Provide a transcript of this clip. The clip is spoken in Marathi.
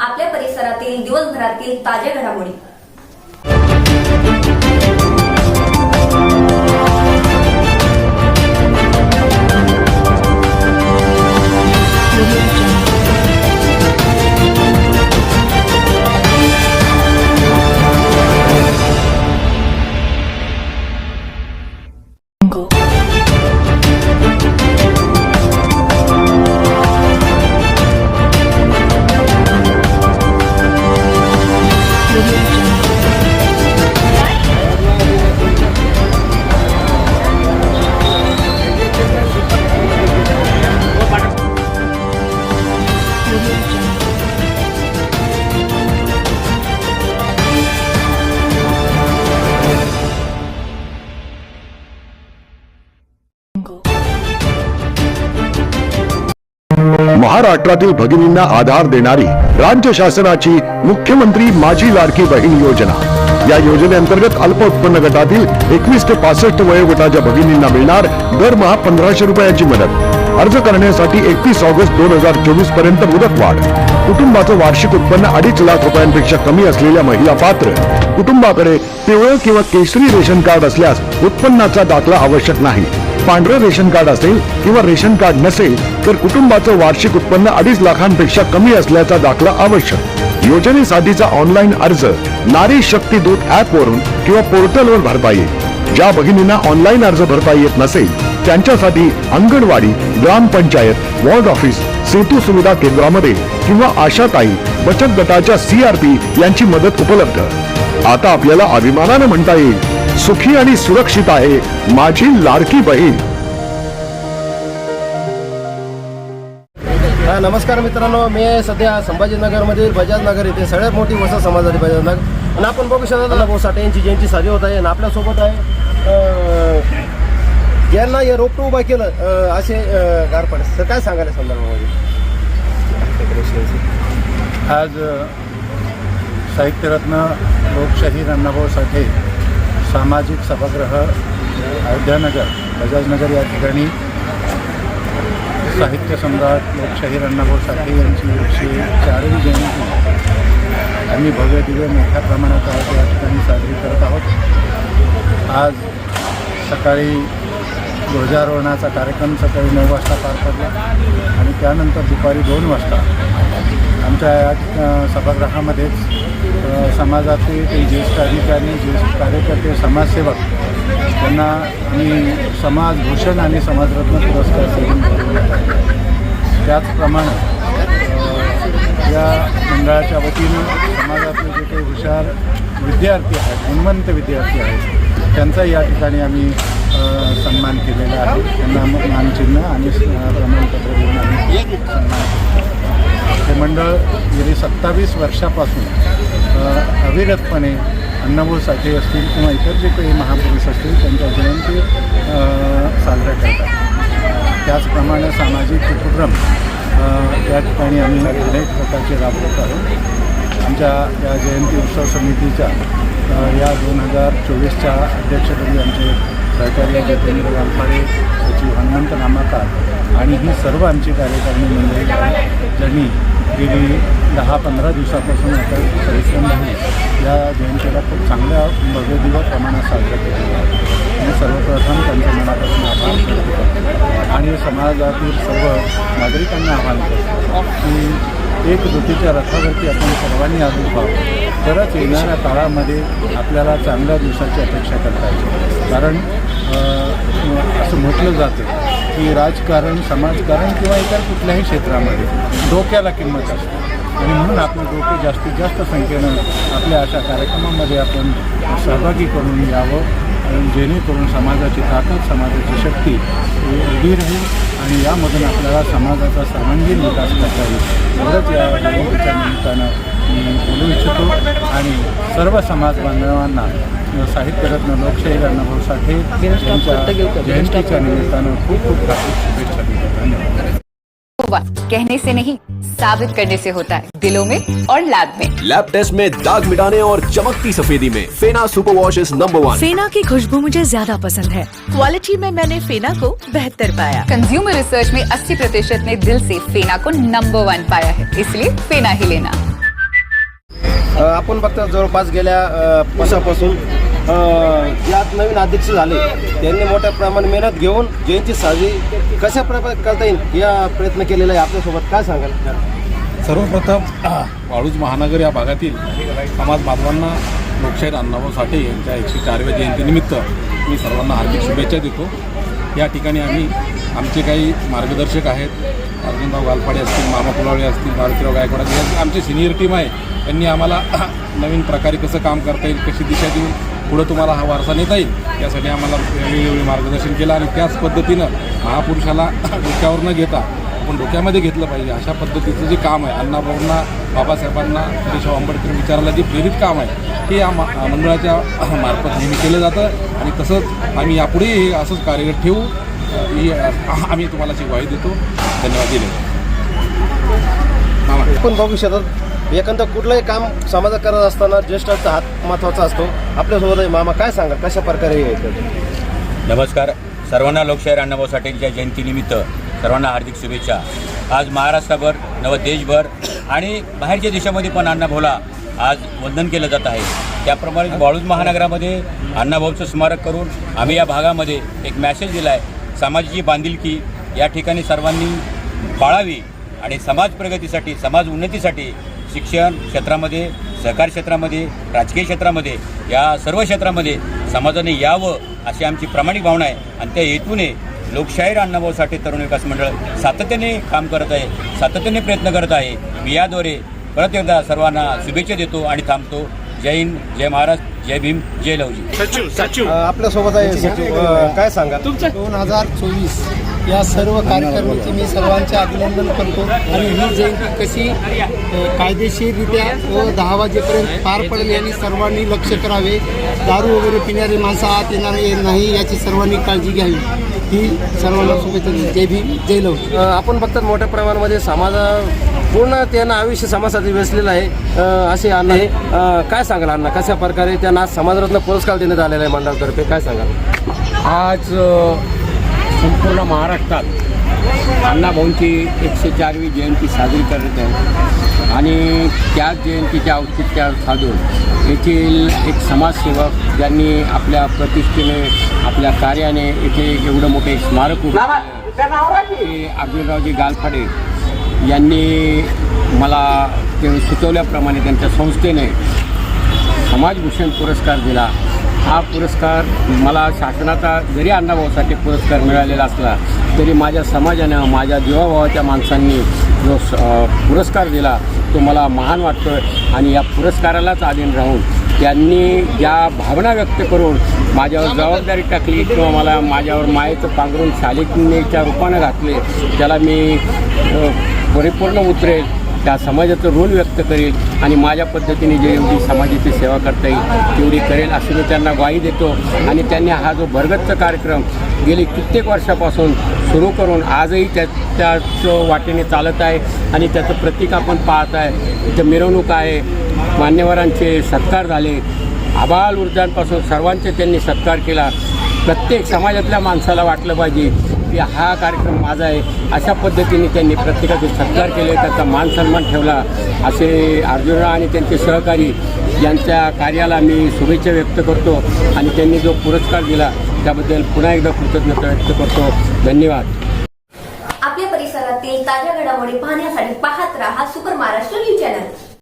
आपल्या परिसरातील दिवसभरातील ताज्या घडामोडी। महाराष्ट्रातील भगिनींना आधार देणारी राज्य शासनाची मुख्यमंत्री माझी लाडकी बहीण योजना। या योजनेअंतर्गत अल्प उत्पन्न गटातील 21 ते 65 वयोगटाच्या भगिनींना मिळणार दरमहा 1500 रुपयाची मदत। अर्ज करण्यासाठी 31 ऑगस्ट 2024 पर्यंत मुदतवाढ। कुटुंबाचं वार्षिक उत्पन्न 2.5 लाख रुपयांपेक्षा कमी असलेल्या महिला पात्र। कुटुंबाकडे पिवळं किंवा केशरी रेशन कार्ड असल्यास उत्पन्नाचा दाखला आवश्यक नाही। पांढरं रेशन कार्ड असेल किंवा रेशन कार्ड नसेल तर कुटुंबाचं वार्षिक उत्पन्न 2.5 लाखांपेक्षा कमी असल्याचा दाखला आवश्यक। योजनेसाठीचा ऑनलाईन अर्ज नारी शक्ती दूत ऍप वरून किंवा पोर्टलवर भरता येईल। ज्या भगिनींना ऑनलाईन अर्ज भरता येत नसेल त्यांच्यासाठी अंगणवाडी, ग्रामपंचायत, वॉर्ड ऑफिस, सेतू सुविधा केंद्रामध्ये किंवा आशाताई बचत गटाच्या CRP यांची मदत उपलब्ध। आता आपल्याला अभिमानाने म्हणता येईल, सुखी आणि सुरक्षित आहे माझी लाडकी बहीण। नमस्कार मित्रांनो, मी सध्या संभाजीनगर मधील बजाज नगर येथे सगळ्यात मोठी वसत समाजाची बजाज नगर आणि आपण बघू शकता भाऊ साठे यांची जयंती साजरी होत आहे आणि आपल्यासोबत आहे ज्यांना हे रोपटं उभा केलं असे गारपडे तर काय सांगायला संदर्भामध्ये। आज साहित्यरत्न लोकशाहीर अण्णाभाऊ साठे सामाजिक सभागृह अयोध्यानगर बजाजनगर या ठिकाणी साहित्य सम्राट लोकशाहीर अण्णाभाऊ साठे यांची 104वी जयंती आम्ही भव्य दिव्य मोठ्या प्रमाणात आज या ठिकाणी साजरी करत आहोत। आज सकाळी ध्वजारोहणाचा कार्यक्रम सकाळी 9 वाजता पार पडला आणि त्यानंतर दुपारी 2 वाजता आमच्या या सभागृहामध्येच समाजाचे काही ज्येष्ठ अधिकारी, ज्येष्ठ कार्यकर्ते, समाजसेवक त्यांना आम्ही समाजभूषण आणि समाजरत्न पुरस्कार देऊन त्याचप्रमाणे या मंडळाच्या वतीनं समाजातले जे काही हुशार विद्यार्थी आहेत, गुणवंत विद्यार्थी आहेत त्यांचा या ठिकाणी आम्ही सन्मान केलेला आहे। त्यांना मानचिन्ह आणि प्रमाणपत्र देऊन आम्ही सन्मान केला। हे मंडळ गेली 27 वर्षापासून अविरतपणे अण्णाभाऊ साठे असतील किंवा इतर जे काही महापुरुष असतील त्यांच्या जयंती साजऱ्या करतात। त्याचप्रमाणे सामाजिक उपक्रम या ठिकाणी आम्ही अनेक प्रकारचे राबवत आहोत। आमच्या या जयंती उत्सव समितीच्या या 2024च्या अध्यक्षपदी आमचे सहकारी जितेंद्र गालफाडे, सचिव हनुमंत नामाकार आणि ही सर्व आमची कार्यकारिणी मंडळी ज्यांनी गेली 10-15 दिवसापासून आता परिश्रम घेऊन या जयंतीला खूप चांगल्या भव्य दिव्य प्रमाणात साजरा केलेला आहे। आणि सर्वप्रथम त्यांच्या मनापासून आभार करतो आणि समाजातील सर्व नागरिकांना आवाहन करतो की एकजुटीच्या रथावरती आपण सर्वांनी आलो आहोत तरच येणाऱ्या काळामध्ये आपल्याला चांगल्या दिवसाची अपेक्षा करता येईल। कारण असं म्हटलं जातं की राजकारण, समाजकारण किंवा इतर कुठल्याही क्षेत्रामध्ये डोक्याला किंमत असते आणि म्हणून आपलं डोके जास्तीत जास्त संख्येनं आपल्या अशा कार्यक्रमामध्ये आपण सहभागी करून यावं जेणेकरून समाजाची ताकद, समाजाची शक्ती उभी राहील आणि यामधून आपल्याला समाजाचा सर्वांगीण विकास करता येईल। एवढंच या जयंतीच्या निमित्तानं मी बोलू इच्छितो आणि सर्व समाज बांधवांना साहित्यरत्न लोकशाहीर अण्णाभाऊ साठे यांच्या जयंतीच्या निमित्तानं खूप खूप हार्दिक शुभेच्छा देतो। धन्यवाद। कहने से नहीं, साबित करने से होता है, दिलों में और लैब में। लैब टेस्ट में दाग मिटाने और चमकती सफेदी में फेना सुपर वॉश इज नंबर 1। फेना की खुशबू मुझे ज्यादा पसंद है। क्वालिटी में मैंने फेना को बेहतर पाया। कंज्यूमर रिसर्च में 80% ने दिल से फेना को नंबर 1 पाया है, इसलिए फेना ही लेना। आपण बघता जवळपास गेल्या वर्षापासून यात नवीन अध्यक्ष झाले, त्यांनी मोठ्या प्रमाणात मेहनत घेऊन जयंती साजरी कशा प्रकारे करता येईल या प्रयत्न केलेला आहे. आपल्यासोबत काय सांगाल? सर्वप्रथम वाळूज महानगर या भागातील समाज बांधवांना लोकशाहीर अण्णाभाऊ साठे यांच्या 104व्या जयंतीनिमित्त मी सर्वांना हार्दिक शुभेच्छा देतो. या ठिकाणी आम्ही आमचे काही मार्गदर्शक आहेत, अर्जुनराव गालपाडे असतील, मामा कुलावळे असतील, मारुतीराव गायकवाड असतील, आमची सिनियर टीम आहे. त्यांनी आम्हाला नवीन प्रकारे कसं काम करता येईल, कशी दिशा देऊन पुढं तुम्हाला हा वारसा नेता येईल यासाठी आम्हाला वेगवेगळे मार्गदर्शन केलं. आणि त्याच पद्धतीनं महापुरुषाला डोक्यावर न घेता आपण डोक्यामध्ये घेतलं पाहिजे अशा पद्धतीचं जे काम आहे, अण्णाभाऊंना, बाबासाहेबांना, केशव आंबेडकर विचाराला जे प्रेरित काम आहे ते या मंडळाच्या मार्फत नेहमी केलं जातं. आणि तसंच आम्ही यापुढेही असंच कार्यरत ठेवू ही आम्ही तुम्हाला अशी ग्वाही देतो. धन्यवाद दिले. आपण बघू शकतात एखादं कुठलंही काम समाजात करत असताना ज्येष्ठाचा हात महत्त्वाचा असतो. आपल्यासोबत आहे मामा, काय सांगा कशा प्रकारे नमस्कार. सर्वांना लोकशाहीर अण्णाभाऊ साठेंच्या जयंतीनिमित्त सर्वांना हार्दिक शुभेच्छा. आज महाराष्ट्रभर नव देशभर आणि बाहेरच्या देशामध्ये पण अण्णाभाऊला आज वंदन केलं जात आहे. त्याप्रमाणे वाळूज महानगरामध्ये अण्णाभाऊचं स्मारक करून आम्ही या भागामध्ये एक मॅसेज दिला आहे. समाजाची बांधिलकी या ठिकाणी सर्वांनी पाळावी आणि समाज प्रगतीसाठी, समाज उन्नतीसाठी शिक्षण क्षेत्रामध्ये, सहकार क्षेत्रामध्ये, राजकीय क्षेत्रामध्ये, या सर्व क्षेत्रामध्ये समाजाने यावं अशी आमची प्रामाणिक भावना आहे. आणि त्या हेतूने लोकशाहीर अण्णाभाऊ साठे तरुण विकास मंडळ सातत्याने काम करत आहे, सातत्याने प्रयत्न करत आहे. मी याद्वारे परत एकदा सर्वांना शुभेच्छा देतो आणि थांबतो. जय हिंद, जय महाराष्ट्र, जय भीम, जय लवजी. आपल्यासोबत आहे सचिव, काय सांगा? 2024 या सर्व कार्यक्रमाचे मी सर्वांचे अभिनंदन करतो. आणि ही जयंती कशी कायदेशीररित्या व 10 वाजेपर्यंत पार पडेल यांनी सर्वांनी लक्ष करावे. दारू वगैरे पिणारे माणसं आत येणार नाही याची सर्वांनी काळजी घ्यावी. ही सर्वांना शुभेच्छा. जय भीम, जय लवजी. आपण बघतात मोठ्या प्रमाणामध्ये पूर्ण त्यांना आयुष्य समाजासाठी वेचलेलं आहे असे अण्णा आहे. काय सांगाल अण्णा, कशा प्रकारे त्यांना समाजरत्न पुरस्कार देण्यात आलेला आहे मंडळातर्फे, काय सांगाल? आज संपूर्ण महाराष्ट्रात अण्णाभाऊंची 104वी जयंती साजरी करत आहे. आणि त्याच जयंतीच्या औचित्य साधून येथील एक समाजसेवक ज्यांनी आपल्या प्रतिष्ठेने, आपल्या कार्याने इथे एवढं मोठे स्मारक उभं ते अर्जुनरावजी गालफाडे यांनी मला ते सुचवल्याप्रमाणे त्यांच्या संस्थेने समाजभूषण पुरस्कार दिला. हा पुरस्कार मला शासनाचा जरी अण्णाभाऊसाठी पुरस्कार मिळालेला असला तरी माझ्या समाजानं, माझ्या जीवाभावाच्या माणसांनी जो पुरस्कार दिला तो मला महान वाटतो. आणि या पुरस्कारालाच अधीन राहून त्यांनी ज्या भावना व्यक्त करून माझ्यावर जबाबदारी टाकली किंवा मला माझ्यावर मायेचं पांघरून शालिनीच्या रूपानं घातले, त्याला मी परिपूर्ण उतरेल, त्या समाजाचं ऋण व्यक्त करेल आणि माझ्या पद्धतीने जेवढी समाजाची सेवा करता येईल तेवढी करेल अशी मी त्यांना ग्वाही देतो. आणि त्यांनी हा जो भरगच्च कार्यक्रम गेली कित्येक वर्षापासून सुरू करून आजही त्याच वाटेने चालत आहे. आणि त्याचं प्रतीक आपण पाहत आहे. इथं मिरवणूक आहे, मान्यवरांचे सत्कार झाले, आबालवृद्धांपासून सर्वांचे त्यांनी सत्कार केला. प्रत्येक समाजातल्या माणसाला वाटलं पाहिजे की हा कार्यक्रम माझा आहे अशा पद्धतीने त्यांनी प्रत्येकाचे सत्कार केले, त्याचा मान सन्मान ठेवला. असे अर्जुनराव आणि त्यांचे सहकारी यांच्या कार्याला मी शुभेच्छा व्यक्त करतो. आणि त्यांनी जो पुरस्कार दिला त्याबद्दल पुन्हा एकदा कृतज्ञता व्यक्त करतो. धन्यवाद. आपल्या परिसरातील ताज्या घडामोडी पाहण्यासाठी पाहत राहा सुपर महाराष्ट्र न्यूज चॅनल.